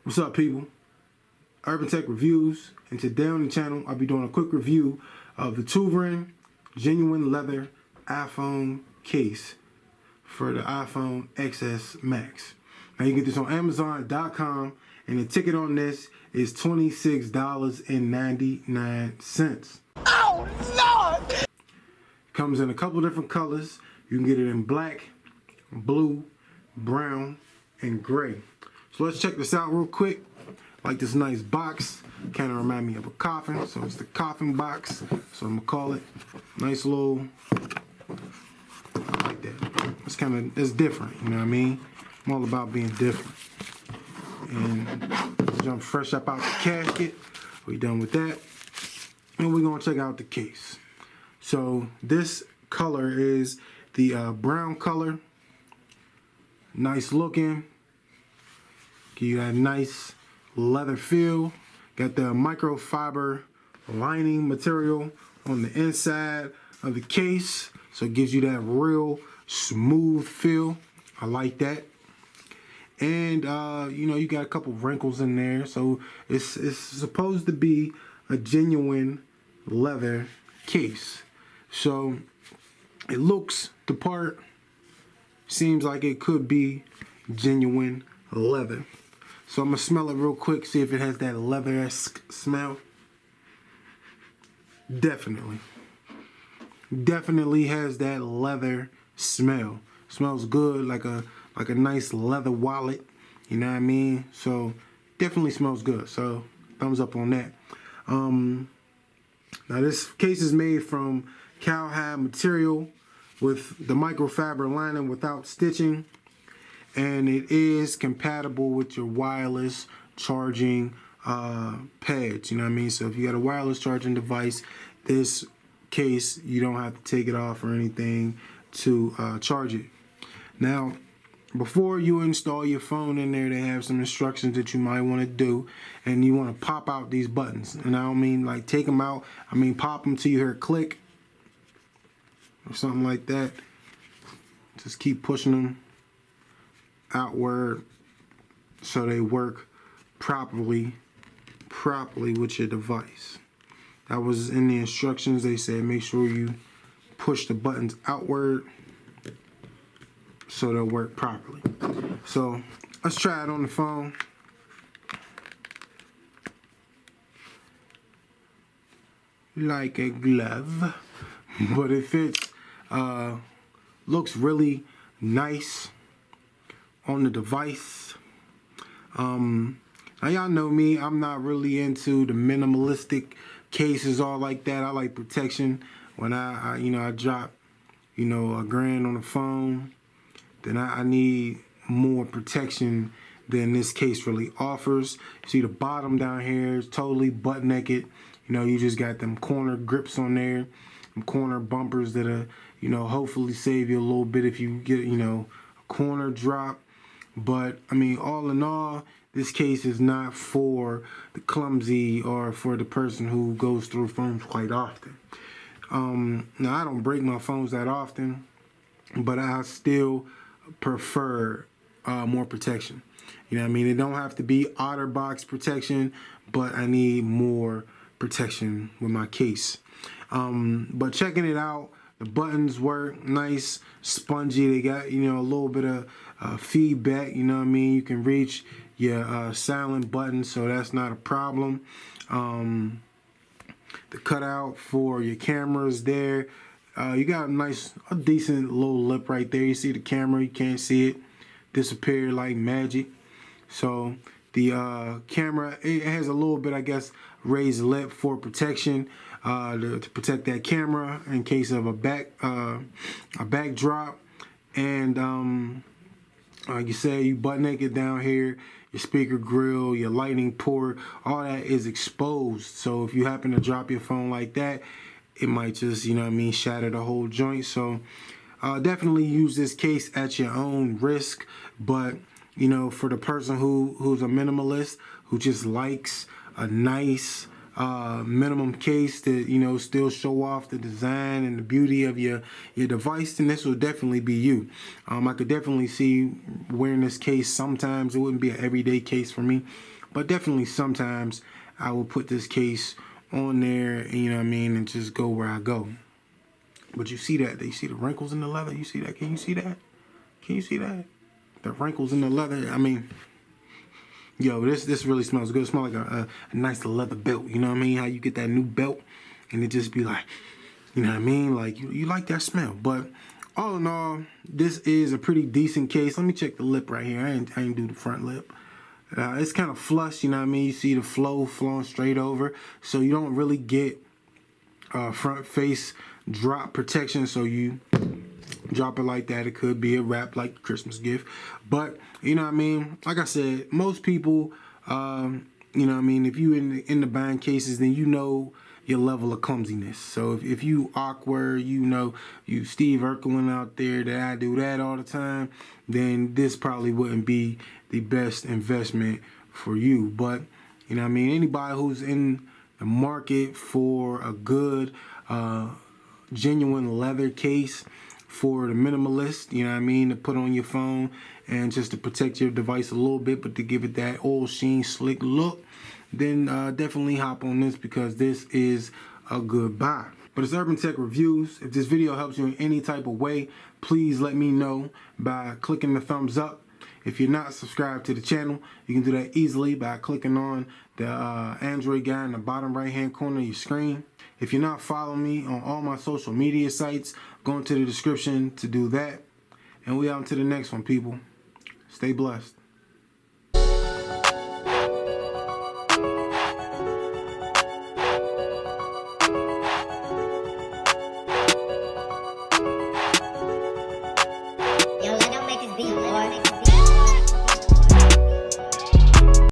What's up, people? Urban Tech Reviews, and today on the channel I'll be doing a quick review of the Toovren genuine leather iPhone case for the iPhone XS Max. Now you can get this on Amazon.com, and the ticket on this is $26.99. Oh Lord! Comes in a couple different colors. You can get it in black, blue, brown, and gray. So let's check this out real quick. Like this nice box, kind of remind me of a coffin, so it's the coffin box. So I'm gonna call it nice little, like that. It's different, you know what I mean? I'm all about being different. And let's jump fresh up out the casket. We done with that, and we're gonna check out the case. So this color is the brown color, nice looking. Give you that nice leather feel. Got the microfiber lining material on the inside of the case, so it gives you that real smooth feel. I like that. And you know, you got a couple wrinkles in there, so it's supposed to be a genuine leather case. So it looks the part, seems like it could be genuine leather. So I'm gonna smell it real quick, see if it has that leather-esque smell. Definitely has that leather smell. Smells good, like a nice leather wallet. You know what I mean? So definitely smells good. So thumbs up on that. Now this case is made from cowhide material with the microfiber lining without stitching. And it is compatible with your wireless charging pads, you know what I mean? So if you got a wireless charging device, this case, you don't have to take it off or anything to charge it. Now, before you install your phone in there, they have some instructions that you might want to do, and you want to pop out these buttons. And I don't mean like take them out, I mean pop them till you hear a click or something like that. Just keep pushing them outward so they work properly with your device. That was in the instructions. They said make sure you push the buttons outward so they'll work properly. So let's try it on the phone. Like a glove, but it fits. Looks really nice on the device. Now y'all know me, I'm not really into the minimalistic cases all like that. I like protection. When I drop, $1,000 on the phone, then I need more protection than this case really offers. See the bottom down here is totally butt naked. You just got them corner grips on there, them corner bumpers that are, hopefully save you a little bit if you get, a corner drop. But I mean, all in all, this case is not for the clumsy or for the person who goes through phones quite often. Now I don't break my phones that often, but I still prefer more protection. You know what I mean? It don't have to be OtterBox protection, but I need more protection with my case. But checking it out, the buttons work nice, spongy. They got, a little bit of feedback, you know what I mean? You can reach your silent button, so that's not a problem. The cutout for your cameras there. You got a decent little lip right there. You see the camera, you can't see it disappear like magic. So the camera, it has a little bit, I guess, raised lip for protection. To protect that camera in case of a backdrop. And like you say, you butt naked down here, your speaker grill, your lighting port, all that is exposed. So if you happen to drop your phone like that, it might just, shatter the whole joint. So definitely use this case at your own risk. But for the person who's a minimalist, who just likes a nice minimum case that still show off the design and the beauty of your device, then this will definitely be you. I could definitely see wearing this case sometimes. It wouldn't be an everyday case for me, but definitely sometimes I will put this case on there, you know what I mean, and just go where I go. But you see that? You see the wrinkles in the leather? You see that? Can you see that? Can you see that? The wrinkles in the leather. I mean, yo, this really smells good. It smells like a nice leather belt. You know what I mean? How you get that new belt and it just be like, you know what I mean? Like, you like that smell. But all in all, this is a pretty decent case. Let me check the lip right here. I ain't do the front lip. It's kind of flush, you know what I mean? You see the flow flowing straight over. So you don't really get front face drop protection. So you drop it like that, it could be a wrap like a Christmas gift. But you know what I mean, like I said, most people you know what I mean, if you in the buying cases, then you know your level of clumsiness. So if you awkward, you know, you Steve Urkelin out there that I do that all the time, then this probably wouldn't be the best investment for you. But you know what I mean, anybody who's in the market for a good genuine leather case for the minimalist, you know what I mean, to put on your phone and just to protect your device a little bit, but to give it that oil sheen slick look, then definitely hop on this, because this is a good buy. But it's Urban Tech Reviews. If this video helps you in any type of way, please let me know by clicking the thumbs up. If you're not subscribed to the channel, you can do that easily by clicking on the Android guy in the bottom right hand corner of your screen. If you're not following me on all my social media sites, go into the description to do that. And we out to the next one, people. Stay blessed. Yo, let don't make this beat, boy.